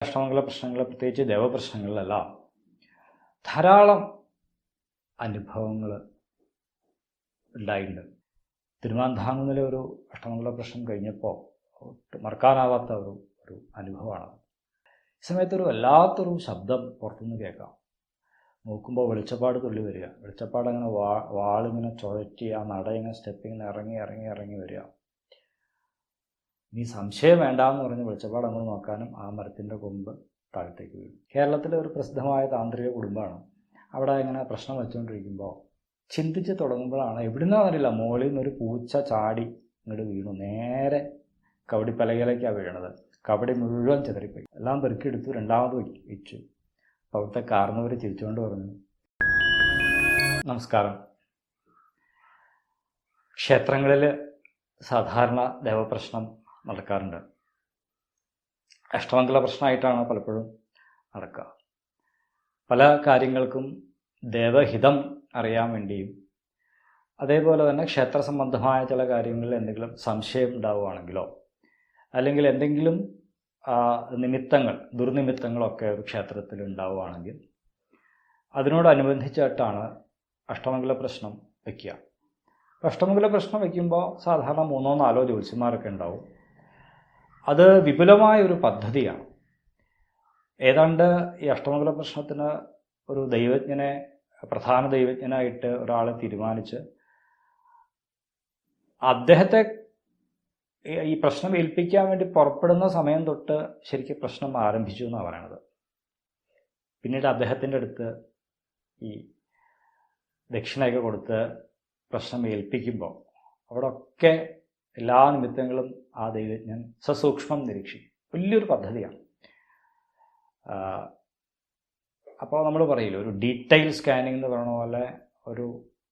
അഷ്ടമംഗല പ്രശ്നങ്ങൾ, പ്രത്യേകിച്ച് ദേവപ്രശ്നങ്ങളിലെല്ലാം ധാരാളം അനുഭവങ്ങൾ ഉണ്ടായിട്ടുണ്ട്. തിരുമാന്ധാംകുന്നിലെ ഒരു അഷ്ടമംഗല പ്രശ്നം കഴിഞ്ഞപ്പോൾ മറക്കാനാവാത്ത ഒരു അനുഭവമാണ്. ഈ സമയത്തൊരു വല്ലാത്തൊരു ശബ്ദം പുറത്തുനിന്ന് കേൾക്കാം. നോക്കുമ്പോൾ വെളിച്ചപ്പാട് തുള്ളി വരിക. വെളിച്ചപ്പാട് അങ്ങനെ വാളിങ്ങനെ ചുഴറ്റി ആ നട ഇങ്ങനെ സ്റ്റെപ്പിങ്ങനെ ഇറങ്ങി വരിക. ഇനി സംശയം വേണ്ടാന്ന് പറഞ്ഞ് വെളിച്ചപ്പാട് അങ്ങോട്ട് നോക്കാനും ആ മരത്തിൻ്റെ കൊമ്പ് താഴത്തേക്ക് വീഴും. കേരളത്തിലെ ഒരു പ്രസിദ്ധമായ താന്ത്രിക കുടുംബമാണ്. അവിടെ ഇങ്ങനെ പ്രശ്നം വെച്ചുകൊണ്ടിരിക്കുമ്പോൾ ചിന്തിച്ച് തുടങ്ങുമ്പോഴാണ് എവിടുന്നാന്നറിയില്ല മുകളിൽ നിന്നൊരു പൂച്ച ചാടി ഇങ്ങോട്ട് വീണു. നേരെ കബഡി പലകയിലേക്കാണ് വീണത്. കബഡി മുഴുവൻ ചിതറിപ്പോയി. എല്ലാം പെറുക്കിയെടുത്തു, രണ്ടാമത് വെച്ചു. അപ്പോൾ അവിടുത്തെ കാരണവർ ചിരിച്ചുകൊണ്ട് പറഞ്ഞു, നമസ്കാരം. ക്ഷേത്രങ്ങളിൽ സാധാരണ ദേവപ്രശ്നം നടക്കാറുണ്ട്. അഷ്ടമംഗല പ്രശ്നമായിട്ടാണ് പലപ്പോഴും നടക്കുക. പല കാര്യങ്ങൾക്കും ദേവഹിതം അറിയാൻ വേണ്ടിയും അതേപോലെ തന്നെ ക്ഷേത്ര സംബന്ധമായ ചില കാര്യങ്ങളിൽ എന്തെങ്കിലും സംശയം ഉണ്ടാവുകയാണെങ്കിലോ അല്ലെങ്കിൽ എന്തെങ്കിലും ദുർനിമിത്തങ്ങളൊക്കെ ഒരു ക്ഷേത്രത്തിൽ ഉണ്ടാവുകയാണെങ്കിൽ അതിനോടനുബന്ധിച്ചായിട്ടാണ് അഷ്ടമംഗല പ്രശ്നം വയ്ക്കുക. അഷ്ടമംഗല പ്രശ്നം വയ്ക്കുമ്പോൾ സാധാരണ 3-4 ജ്യോത്സ്യന്മാരൊക്കെ ഉണ്ടാവും. അത് വിപുലമായൊരു പദ്ധതിയാണ്. ഏതാണ്ട് ഈ അഷ്ടമംഗല പ്രശ്നത്തിന് ഒരു ദൈവജ്ഞനെ, പ്രധാന ദൈവജ്ഞനായിട്ട് ഒരാളെ തീരുമാനിച്ച് അദ്ദേഹത്തെ ഈ പ്രശ്നം ഏൽപ്പിക്കാൻ വേണ്ടി പുറപ്പെടുന്ന സമയം തൊട്ട് ശരിക്കും പ്രശ്നം ആരംഭിച്ചു എന്നാണ് പറയണത്. പിന്നീട് അദ്ദേഹത്തിൻ്റെ അടുത്ത് ഈ ദക്ഷിണയൊക്കെ കൊടുത്ത് പ്രശ്നം ഏൽപ്പിക്കുമ്പോൾ അവിടെയൊക്കെ എല്ലാ നിമിത്തങ്ങളും ആ ദൈവജ്ഞൻ സസൂക്ഷ്മം നിരീക്ഷിക്കും. വലിയൊരു പദ്ധതിയാണ്. അപ്പോൾ നമ്മൾ പറയില്ല, ഒരു ഡീറ്റെയിൽ സ്കാനിങ് എന്ന് പറയുന്ന പോലെ ഒരു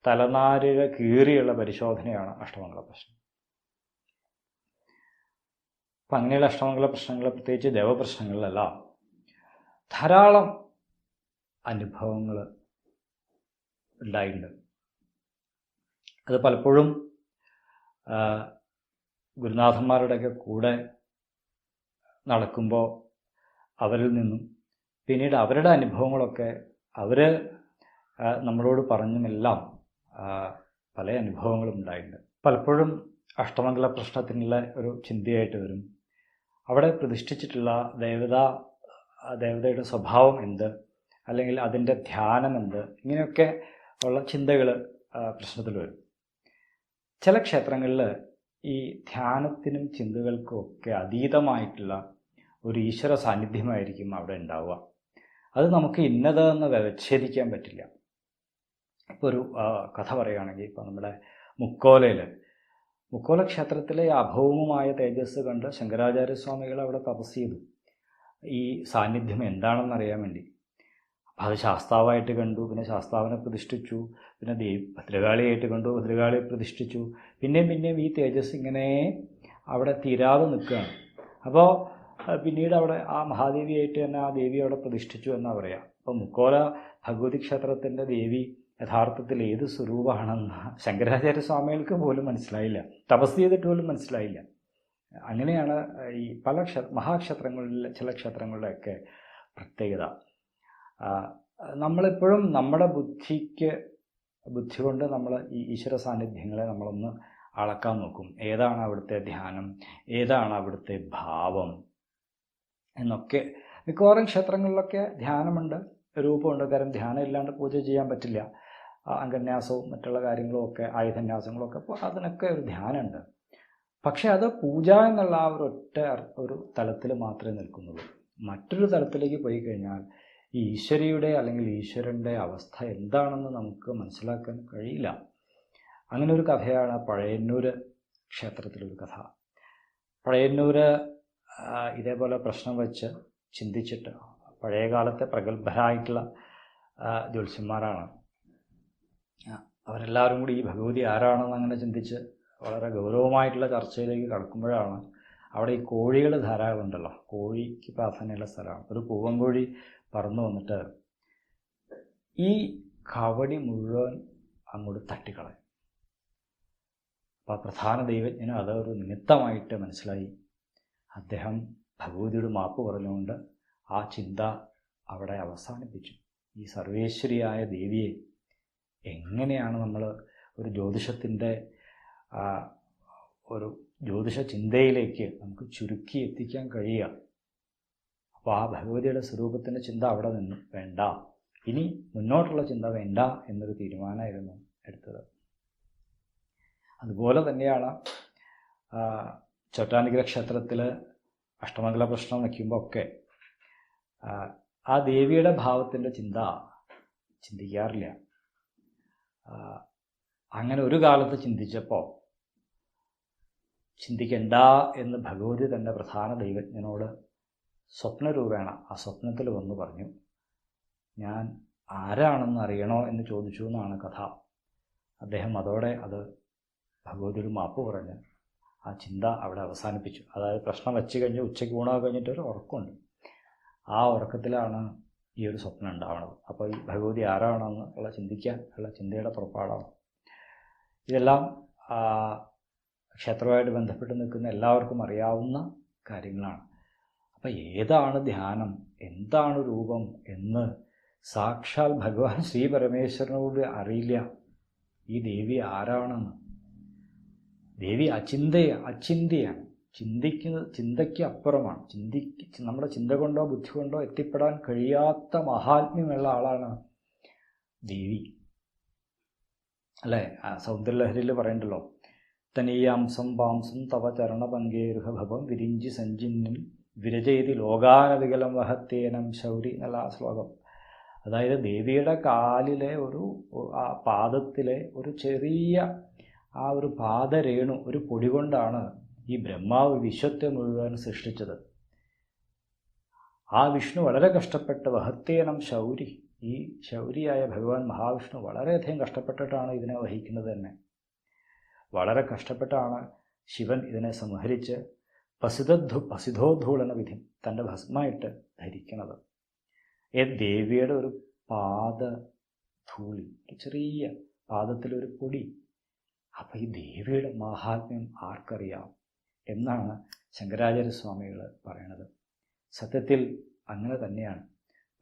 തലനാരിഴ കീറിയുള്ള പരിശോധനയാണ് അഷ്ടമംഗല പ്രശ്നം. അപ്പം അങ്ങനെയുള്ള അഷ്ടമംഗല പ്രശ്നങ്ങൾ, പ്രത്യേകിച്ച് ദേവപ്രശ്നങ്ങളിലെല്ലാം ധാരാളം അനുഭവങ്ങൾ ഉണ്ടായിട്ടുണ്ട്. അത് പലപ്പോഴും ഗുരുനാഥന്മാരുടെയൊക്കെ കൂടെ നടക്കുമ്പോൾ അവരിൽ നിന്നും പിന്നീട് അവരുടെ അനുഭവങ്ങളൊക്കെ അവർ നമ്മളോട് പറഞ്ഞുമെല്ലാം പല അനുഭവങ്ങളും ഉണ്ടായിട്ടുണ്ട്. പലപ്പോഴും അഷ്ടമംഗല പ്രശ്നത്തിനുള്ള ഒരു ചിന്തയായിട്ട് വരും, അവിടെ പ്രതിഷ്ഠിച്ചിട്ടുള്ള ദേവതയുടെ സ്വഭാവം എന്ത്, അല്ലെങ്കിൽ അതിൻ്റെ ധ്യാനം എന്ത്, ഇങ്ങനെയൊക്കെ ഉള്ള ചിന്തകൾ പ്രശ്നത്തിൽ വരും. ചില ക്ഷേത്രങ്ങളിൽ ഈ ധ്യാനത്തിനും ചിന്തകൾക്കും ഒക്കെ അതീതമായിട്ടുള്ള ഒരു ഈശ്വര സാന്നിധ്യമായിരിക്കും അവിടെ ഉണ്ടാവുക. അത് നമുക്ക് ഇന്നതെന്ന് വ്യവച്ഛേദിക്കാൻ പറ്റില്ല. ഇപ്പോൾ ഒരു കഥ പറയുകയാണെങ്കിൽ, ഇപ്പോൾ നമ്മുടെ മുക്കോല ക്ഷേത്രത്തിലെ അഭൗമമായ തേജസ് കണ്ട് ശങ്കരാചാര്യസ്വാമികൾ അവിടെ തപസ് ചെയ്തു, ഈ സാന്നിധ്യം എന്താണെന്നറിയാൻ വേണ്ടി. അപ്പോൾ അത് ശാസ്താവായിട്ട് കണ്ടു, പിന്നെ ശാസ്താവിനെ പ്രതിഷ്ഠിച്ചു, പിന്നെ ഭദ്രകാളിയായിട്ട് കണ്ടു, ഭദ്രകാളിയെ പ്രതിഷ്ഠിച്ചു, പിന്നെയും ഈ തേജസ് ഇങ്ങനെ അവിടെ തീരാതെ നിൽക്കുകയാണ്. അപ്പോൾ പിന്നീട് അവിടെ ആ മഹാദേവിയായിട്ട് തന്നെ ആ ദേവി അവിടെ പ്രതിഷ്ഠിച്ചു എന്നാണ് പറയുക. അപ്പോൾ മുക്കോല ഭഗവതി ക്ഷേത്രത്തിൻ്റെ ദേവി യഥാർത്ഥത്തിൽ ഏത് സ്വരൂപമാണെന്ന് ശങ്കരാചാര്യസ്വാമികൾക്ക് പോലും മനസ്സിലായില്ല, തപസ് ചെയ്തിട്ട് പോലും മനസ്സിലായില്ല. അങ്ങനെയാണ് ഈ പല മഹാക്ഷേത്രങ്ങളിലെ ചില ക്ഷേത്രങ്ങളുടെയൊക്കെ പ്രത്യേകത. നമ്മളെപ്പോഴും നമ്മുടെ ബുദ്ധി കൊണ്ട് നമ്മൾ ഈ ഈശ്വര സാന്നിധ്യങ്ങളെ നമ്മളൊന്ന് അളക്കാൻ നോക്കും. ഏതാണ് അവിടുത്തെ ധ്യാനം, ഏതാണ് അവിടുത്തെ ഭാവം എന്നൊക്കെ. മിക്കവാറും ക്ഷേത്രങ്ങളിലൊക്കെ ധ്യാനമുണ്ട്, രൂപമുണ്ട്. കാരണം ധ്യാനം ഇല്ലാണ്ട് പൂജ ചെയ്യാൻ പറ്റില്ല. അംഗന്യാസവും മറ്റുള്ള കാര്യങ്ങളും ഒക്കെ, ആയുധന്യാസങ്ങളൊക്കെ, അപ്പോൾ അതിനൊക്കെ ഒരു ധ്യാനമുണ്ട്. പക്ഷെ അത് പൂജ എന്നുള്ള ആ ഒരു തലത്തിൽ മാത്രമേ നിൽക്കുന്നുള്ളൂ. മറ്റൊരു തലത്തിലേക്ക് പോയി കഴിഞ്ഞാൽ ഈ ഈശ്വരിയുടെ അല്ലെങ്കിൽ ഈശ്വരൻ്റെ അവസ്ഥ എന്താണെന്ന് നമുക്ക് മനസ്സിലാക്കാൻ കഴിയില്ല. അങ്ങനെ ഒരു കഥയാണ് പഴയന്നൂർ ക്ഷേത്രത്തിലൊരു കഥ. പഴയന്നൂർ ഇതേപോലെ പ്രശ്നം വെച്ച് ചിന്തിച്ചിട്ട്, പഴയകാലത്തെ പ്രഗത്ഭരായിട്ടുള്ള ജ്യോത്സ്യന്മാരാണ് അവരെല്ലാവരും കൂടി ഈ ഭഗവതി ആരാണെന്ന് അങ്ങനെ ചിന്തിച്ച് വളരെ ഗൗരവമായിട്ടുള്ള ചർച്ചയിലേക്ക് കടക്കുമ്പോഴാണ് അവിടെ ഈ കോഴികൾ ധാരാളം ഉണ്ടല്ലോ, കോഴിക്ക് പ്രാധാന്യമുള്ള സ്ഥലമാണ്. ഒരു പൂവൻകോഴി പറന്നു വന്നിട്ട് ഈ കവടി മുഴുവൻ അങ്ങോട്ട് തട്ടിക്കളയും. അപ്പോൾ പ്രധാന ദൈവജ്ഞന് അതൊരു നിമിത്തമായിട്ട് മനസ്സിലായി. അദ്ദേഹം ഭഗവതിയോട് മാപ്പ് പറഞ്ഞുകൊണ്ട് ആ ചിന്ത അവിടെ അവസാനിപ്പിച്ചു. ഈ സർവേശ്വരിയായ ദേവിയെ എങ്ങനെയാണ് നമ്മൾ ഒരു ജ്യോതിഷത്തിൻ്റെ ഒരു ജ്യോതിഷ ചിന്തയിലേക്ക് നമുക്ക് ചുരുക്കി എത്തിക്കാൻ കഴിയുക? അപ്പോൾ ആ ഭഗവതിയുടെ സ്വരൂപത്തിൻ്റെ ചിന്ത അവിടെ നിന്ന് വേണ്ട, ഇനി മുന്നോട്ടുള്ള ചിന്ത വേണ്ട എന്നൊരു തീരുമാനമായിരുന്നു എടുത്തത്. അതുപോലെ തന്നെയാണ് ചോറ്റാനിക്കര ക്ഷേത്രത്തിൽ അഷ്ടമംഗല പ്രശ്നം വയ്ക്കുമ്പോൾ ഒക്കെ ആ ദേവിയുടെ ഭാവത്തിൻ്റെ ചിന്ത ചിന്തിക്കാറില്ല. അങ്ങനെ ഒരു കാലത്ത് ചിന്തിച്ചപ്പോൾ ചിന്തിക്കണ്ട എന്ന് ഭഗവതി തൻ്റെ പ്രധാന ദൈവജ്ഞനോട് സ്വപ്നരൂപേണ ആ സ്വപ്നത്തിൽ വന്ന് പറഞ്ഞു. ഞാൻ ആരാണെന്ന് അറിയണോ എന്ന് ചോദിച്ചു എന്നാണ് കഥ. അദ്ദേഹം അതോടെ അത് ഭഗവതിയോട് മാപ്പ് പറഞ്ഞ് ആ ചിന്ത അവിടെ അവസാനിപ്പിച്ചു. അതായത് പ്രശ്നം വെച്ച് കഴിഞ്ഞ് ഉച്ചയ്ക്ക് ഊണൊക്കെ കഴിഞ്ഞിട്ടൊരു ഉറക്കമുണ്ട്. ആ ഉറക്കത്തിലാണ് ഈ ഒരു സ്വപ്നം ഉണ്ടാവുന്നത്. അപ്പോൾ ഈ ഭഗവതി ആരാണെന്ന് ഉള്ള ചിന്തിക്കാൻ ഉള്ള ചിന്തയുടെ പുറപ്പാടാണ്. ഇതെല്ലാം ക്ഷേത്രവുമായിട്ട് ബന്ധപ്പെട്ട് നിൽക്കുന്ന എല്ലാവർക്കും അറിയാവുന്ന കാര്യങ്ങളാണ്. അപ്പം ഏതാണ് ധ്യാനം, എന്താണ് രൂപം എന്ന് സാക്ഷാൽ ഭഗവാൻ ശ്രീ പരമേശ്വരനോട് അറിയില്ല ഈ ദേവി ആരാണെന്ന്. ദേവി അചിന്തിയാണ്, ചിന്തയ്ക്ക് അപ്പുറമാണ്. നമ്മുടെ ചിന്ത കൊണ്ടോ ബുദ്ധി കൊണ്ടോ എത്തിപ്പെടാൻ കഴിയാത്ത മഹാത്മ്യമുള്ള ആളാണ് ദേവി, അല്ലേ? സൗന്ദര്യലഹരിയിൽ പറയണ്ടല്ലോ, തനീയാംസം പാംസം തവ ചരണപങ്കേരുഹഭവം വിരിഞ്ചി സഞ്ചിന്നിൽ വിരചെയ്തി ലോകാനവികലം വഹത്തേനം ശൗരി എന്നുള്ള ആ ശ്ലോകം. അതായത് ദേവിയുടെ കാലിലെ ആ പാദത്തിലെ ഒരു ചെറിയ ആ ഒരു പാദരേണു, ഒരു പൊടി കൊണ്ടാണ് ഈ ബ്രഹ്മാവ് വിശ്വത്തെ മുഴുവൻ സൃഷ്ടിച്ചത്. ആ വിഷ്ണു വളരെ കഷ്ടപ്പെട്ട് വഹത്തേനം ശൗരി, ഈ ശൗരിയായ ഭഗവാൻ മഹാവിഷ്ണു വളരെയധികം കഷ്ടപ്പെട്ടിട്ടാണ് ഇതിനെ വഹിക്കുന്നത് തന്നെ. വളരെ കഷ്ടപ്പെട്ടാണ് ശിവൻ ഇതിനെ സംഹരിച്ച് പസിധോധൂളന വിധി തൻ്റെ ഭസ്മായിട്ട് ധരിക്കുന്നത്. ദേവിയുടെ ഒരു പാദധൂളി, ചെറിയ പാദത്തിലൊരു പൊടി. അപ്പം ഈ ദേവിയുടെ മഹാത്മ്യം ആർക്കറിയാം എന്നാണ് ശങ്കരാചാര്യസ്വാമികൾ പറയണത്. സത്യത്തിൽ അങ്ങനെ തന്നെയാണ്.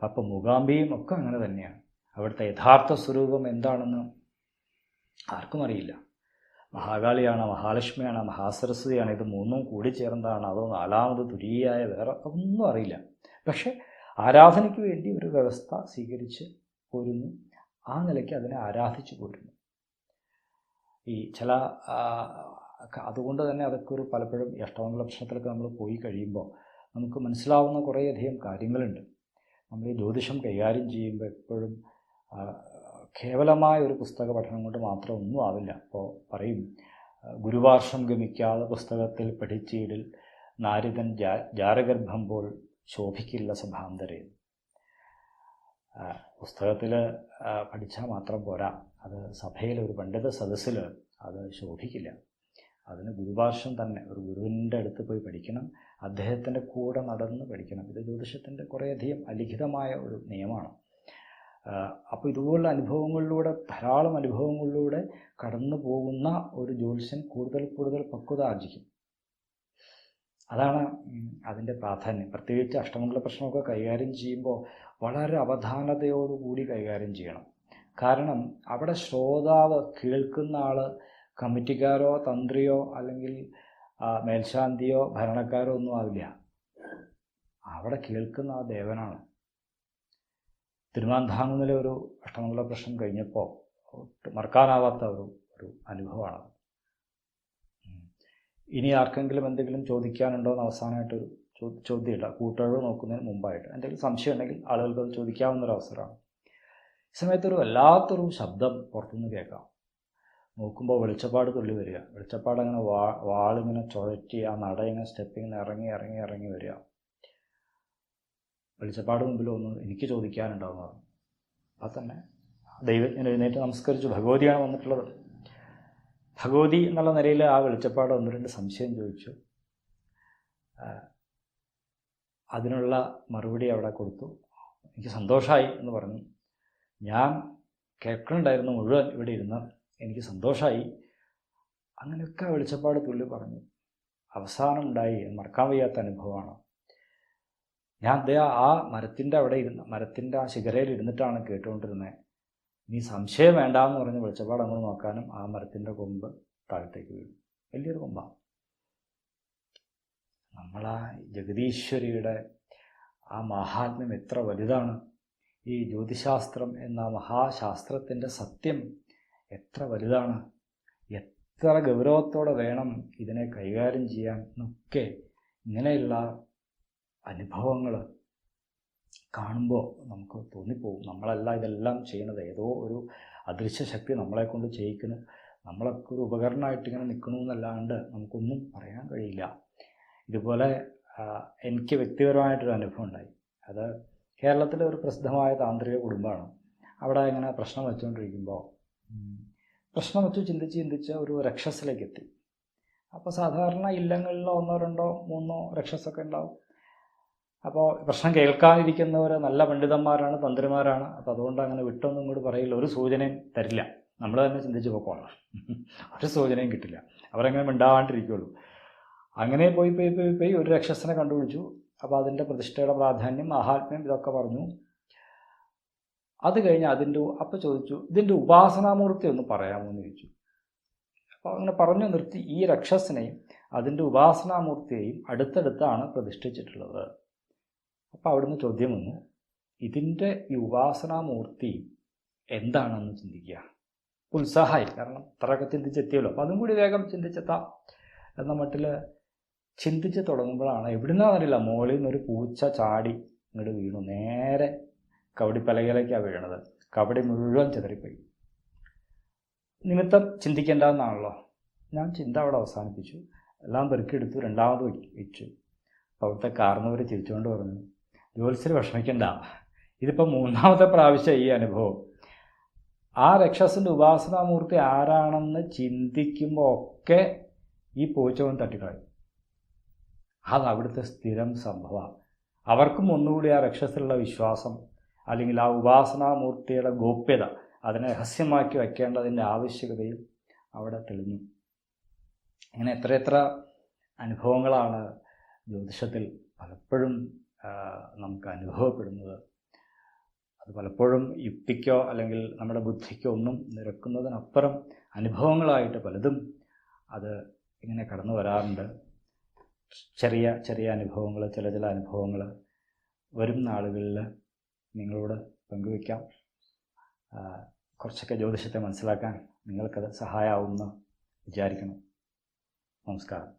അപ്പം മൂകാംബിയും ഒക്കെ അങ്ങനെ തന്നെയാണ്. അവിടുത്തെ യഥാർത്ഥ സ്വരൂപം എന്താണെന്ന് ആർക്കും അറിയില്ല. മഹാകാളിയാണ്, മഹാലക്ഷ്മിയാണ്, മഹാസരസ്വതിയാണ്, ഇത് മൂന്നും കൂടി ചേർന്നതാണ്, അതോ നാലാമത് തുരീയായ വേറെ ഒന്നും അറിയില്ല. പക്ഷെ ആരാധനയ്ക്ക് വേണ്ടി ഒരു വ്യവസ്ഥ സ്വീകരിച്ച് പോരുന്നു, ആ നിലയ്ക്ക് അതിനെ ആരാധിച്ചു പോരുന്നു. ഈ ചില അതുകൊണ്ട് തന്നെ അതൊക്കെ ഒരു പലപ്പോഴും ഈ അഷ്ടമംഗല പ്രശ്നത്തിലൊക്കെ നമ്മൾ പോയി കഴിയുമ്പോൾ നമുക്ക് മനസ്സിലാവുന്ന കുറേയധികം കാര്യങ്ങളുണ്ട്. നമ്മൾ ഈ ജ്യോതിഷം കൈകാര്യം ചെയ്യുമ്പോൾ എപ്പോഴും കേവലമായ ഒരു പുസ്തക പഠനം കൊണ്ട് മാത്രം ഒന്നും ആവില്ല. അപ്പോൾ പറയും, ഗുരുവാർഷം ഗമിക്കാതെ പുസ്തകത്തിൽ പഠിച്ചീടിൽ നാരിതൻ ജാരഗർഭം പോൽ ശോഭിക്കില്ല സഭാന്തരേ. പുസ്തകത്തിൽ പഠിച്ചാൽ മാത്രം പോരാ, അത് സഭയിൽ ഒരു പണ്ഡിത സദസ്സിൽ അത് ശോഭിക്കില്ല. അതിന് ഗുരുഭാഷം തന്നെ, ഒരു ഗുരുവിൻ്റെ അടുത്ത് പോയി പഠിക്കണം, അദ്ദേഹത്തിൻ്റെ കൂടെ നടന്ന് പഠിക്കണം. ഇത് ജ്യോതിഷത്തിൻ്റെ കുറേയധികം അലിഖിതമായ ഒരു നിയമമാണ്. അപ്പോൾ ഇതുപോലുള്ള അനുഭവങ്ങളിലൂടെ, ധാരാളം അനുഭവങ്ങളിലൂടെ കടന്നു പോകുന്ന ഒരു ജ്യോതിഷൻ കൂടുതൽ പക്വത ആർജിക്കും. അതാണ് അതിൻ്റെ പ്രാധാന്യം. പ്രത്യേകിച്ച് അഷ്ടമംഗല പ്രശ്നമൊക്കെ കൈകാര്യം ചെയ്യുമ്പോൾ വളരെ അവധാനതയോടുകൂടി കൈകാര്യം ചെയ്യണം. കാരണം അവിടെ ശ്രോതാവ്, കേൾക്കുന്ന ആൾ കമ്മിറ്റിക്കാരോ തന്ത്രിയോ അല്ലെങ്കിൽ മേൽശാന്തിയോ ഭരണക്കാരോ ഒന്നും ആവില്ല. അവിടെ കേൾക്കുന്ന ആ ദേവനാണ്. തിരുമാന്താംകുന്നിലെ ഒരു അഷ്ടമംഗല പ്രശ്നം കഴിഞ്ഞപ്പോൾ മറക്കാനാവാത്ത ഒരു അനുഭവമാണ്. ഇനി ആർക്കെങ്കിലും എന്തെങ്കിലും ചോദിക്കാനുണ്ടോ എന്ന് അവസാനമായിട്ടൊരു ചോദ്യമില്ല, കൂട്ടുകാർ നോക്കുന്നതിന് മുമ്പായിട്ട് എന്തെങ്കിലും സംശയം ഉണ്ടെങ്കിൽ ആളുകൾക്ക് അത് ചോദിക്കാവുന്നൊരവസരമാണ്. ഈ സമയത്തൊരു വല്ലാത്തൊരു ശബ്ദം പുറത്തുനിന്ന് കേൾക്കാം. നോക്കുമ്പോൾ വെളിച്ചപ്പാട് തുള്ളി വരിക. വെളിച്ചപ്പാട് അങ്ങനെ വാളിങ്ങനെ ചുഴറ്റി ആ നട ഇങ്ങനെ സ്റ്റെപ്പിങ്ങനെ ഇറങ്ങി വരിക. വെളിച്ചപ്പാട് മുമ്പിൽ ഒന്ന് എനിക്ക് ചോദിക്കാനുണ്ടാവുന്നത്. അപ്പം തന്നെ ദൈവജ്ഞൻ എഴുന്നേറ്റ് നമസ്കരിച്ചു. ഭഗവതിയാണ് വന്നിട്ടുള്ളത്. ഭഗവതി എന്നുള്ള നിലയിൽ ആ വെളിച്ചപ്പാട് ഒന്ന് രണ്ട് സംശയം ചോദിച്ചു. അതിനുള്ള മറുപടി അവിടെ കൊടുത്തു. എനിക്ക് സന്തോഷമായി എന്ന് പറഞ്ഞു. ഞാൻ കേൾക്കണുണ്ടായിരുന്നു മുഴുവൻ ഇവിടെ ഇരുന്ന്, എനിക്ക് സന്തോഷമായി. അങ്ങനെയൊക്കെ വെളിച്ചപ്പാട് തുള്ളി പറഞ്ഞു. അവസാനം ഉണ്ടായി, മറക്കാൻ വയ്യാത്ത അനുഭവമാണ്. ഞാൻ അദ്ദേഹം ആ മരത്തിൻ്റെ അവിടെ മരത്തിൻ്റെ ആ ശിഖരയിൽ ഇരുന്നിട്ടാണ് കേട്ടുകൊണ്ടിരുന്നത്. നീ സംശയം വേണ്ടാന്ന് പറഞ്ഞ് വെളിച്ചപ്പാട് അങ്ങോട്ട് നോക്കാനും ആ മരത്തിൻ്റെ കൊമ്പ് താഴത്തേക്ക് വീണു. വലിയൊരു കൊമ്പാണ്. നമ്മളാ ജഗദീശ്വരിയുടെ ആ മഹാത്മ്യം എത്ര വലുതാണ്. ഈ ജ്യോതിശാസ്ത്രം എന്ന മഹാശാസ്ത്രത്തിൻ്റെ സത്യം എത്ര വലുതാണ്. എത്ര ഗൗരവത്തോടെ വേണം ഇതിനെ കൈകാര്യം ചെയ്യാൻ എന്നൊക്കെ ഇങ്ങനെയുള്ള അനുഭവങ്ങൾ കാണുമ്പോൾ നമുക്ക് തോന്നിപ്പോവും. നമ്മളല്ല ഇതെല്ലാം ചെയ്യണത്. ഏതോ ഒരു അദൃശ്യ ശക്തി നമ്മളെ കൊണ്ട് ചെയ്യിക്കുന്നു. നമ്മളൊക്കെ ഒരു ഉപകരണമായിട്ട് ഇങ്ങനെ നിൽക്കണമെന്നല്ലാണ്ട് നമുക്കൊന്നും പറയാൻ കഴിയില്ല. ഇതുപോലെ എനിക്ക് വ്യക്തിപരമായിട്ടൊരു അനുഭവം ഉണ്ടായി. അത് കേരളത്തിലെ ഒരു പ്രസിദ്ധമായ താന്ത്രിക കുടുംബമാണ്. അവിടെ ഇങ്ങനെ പ്രശ്നം വെച്ചുകൊണ്ടിരിക്കുമ്പോൾ പ്രശ്നം വെച്ച് ചിന്തിച്ച് ഒരു രക്ഷസിലേക്ക് എത്തി. അപ്പോൾ സാധാരണ ഇല്ലങ്ങളിൽ 1, 2, 3 രക്ഷസൊക്കെ ഉണ്ടാവും. അപ്പോൾ പ്രശ്നം കേൾക്കാനിരിക്കുന്നവർ നല്ല പണ്ഡിതന്മാരാണ്, തന്ത്രിമാരാണ്. അപ്പോൾ അതുകൊണ്ട് അങ്ങനെ വിട്ടൊന്നും ഇങ്ങോട്ട് പറയില്ല, ഒരു സൂചനയും തരില്ല. നമ്മൾ തന്നെ ചിന്തിച്ച് പോക്കോളാം, ഒരു സൂചനയും കിട്ടില്ല. അവരങ്ങനെ മിണ്ടാണ്ടിരിക്കുള്ളൂ. അങ്ങനെ പോയി ഒരു രക്ഷസിനെ കണ്ടുപിടിച്ചു. അപ്പോൾ അതിൻ്റെ പ്രതിഷ്ഠയുടെ പ്രാധാന്യം, മഹാത്മ്യം ഇതൊക്കെ പറഞ്ഞു. അത് കഴിഞ്ഞ് അപ്പോൾ ചോദിച്ചു, ഇതിൻ്റെ ഉപാസനാമൂർത്തി ഒന്ന് പറയാമോ എന്ന് ചോദിച്ചു. അപ്പോൾ അങ്ങനെ പറഞ്ഞു നിർത്തി. ഈ രക്ഷസിനെയും അതിൻ്റെ ഉപാസനാമൂർത്തിയെയും അടുത്തടുത്താണ് പ്രതിഷ്ഠിച്ചിട്ടുള്ളത്. അപ്പോൾ അവിടുന്ന് ചോദ്യം വന്നു, ഇതിൻ്റെ ഈ ഉപാസനാമൂർത്തി എന്താണെന്ന് ചിന്തിക്കുക. ഉത്സാഹമായി, കാരണം ഇത്രയൊക്കെ ചിന്തിച്ചെത്തിയല്ലോ. അപ്പോൾ അതും കൂടി വേഗം ചിന്തിച്ചെത്താം എന്ന മട്ടിൽ ചിന്തിച്ച് തുടങ്ങുമ്പോഴാണ് എവിടുന്നാണെന്നറിയില്ല മുകളിൽ നിന്നൊരു പൂച്ച ചാടി ഇങ്ങോട്ട് വീണു. നേരെ കവടി പലകയിലേക്കാണ് വീണത്. കവടി മുഴുവൻ ചിതറിപ്പോയി. നിമിത്തം ചിന്തിക്കേണ്ടതെന്നാണല്ലോ. ഞാൻ ചിന്ത അവിടെ അവസാനിപ്പിച്ചു. എല്ലാം പെറുക്കിയെടുത്തു, രണ്ടാമത് വെച്ചു. അപ്പോൾ അവിടുത്തെ കാരണവർ ചിരിച്ചുകൊണ്ട് പറഞ്ഞു, ജ്യോത്സ്യർ വിഷമിക്കണ്ട, ഇതിപ്പോൾ 3ാമത്തെ പ്രാവശ്യം ഈ അനുഭവം. ആ രക്ഷസിൻ്റെ ഉപാസനാമൂർത്തി ആരാണെന്ന് ചിന്തിക്കുമ്പോൾ ഒക്കെ ഈ പൂച്ചവൻ തട്ടിക്കളയും. അത് അവിടുത്തെ സ്ഥിരം സംഭവമാണ്. അവർക്കും ഒന്നുകൂടി ആ രക്ഷസിലുള്ള വിശ്വാസം, അല്ലെങ്കിൽ ആ ഉപാസനാമൂർത്തിയുടെ ഗോപ്യത, അതിനെ രഹസ്യമാക്കി വയ്ക്കേണ്ടതിൻ്റെ ആവശ്യകതയും അവിടെ തെളിഞ്ഞു. ഇങ്ങനെ എത്രയെത്ര അനുഭവങ്ങളാണ് ജ്യോതിഷത്തിൽ പലപ്പോഴും നമുക്ക് അനുഭവപ്പെടുന്നത്. അത് പലപ്പോഴും യുക്തിക്കോ അല്ലെങ്കിൽ നമ്മുടെ ബുദ്ധിക്കോ ഒന്നും നിരക്കുന്നതിനപ്പുറം അനുഭവങ്ങളായിട്ട് പലതും അത് ഇങ്ങനെ കടന്നു വരാറുണ്ട്. ചെറിയ ചെറിയ അനുഭവങ്ങൾ, ചില അനുഭവങ്ങൾ വരും നാളുകളിൽ നിങ്ങളോട് പങ്കുവയ്ക്കാം. കുറച്ചൊക്കെ ജ്യോതിഷത്തെ മനസ്സിലാക്കാൻ നിങ്ങൾക്കത് സഹായമാവുമെന്ന് വിചാരിക്കണം. നമസ്കാരം.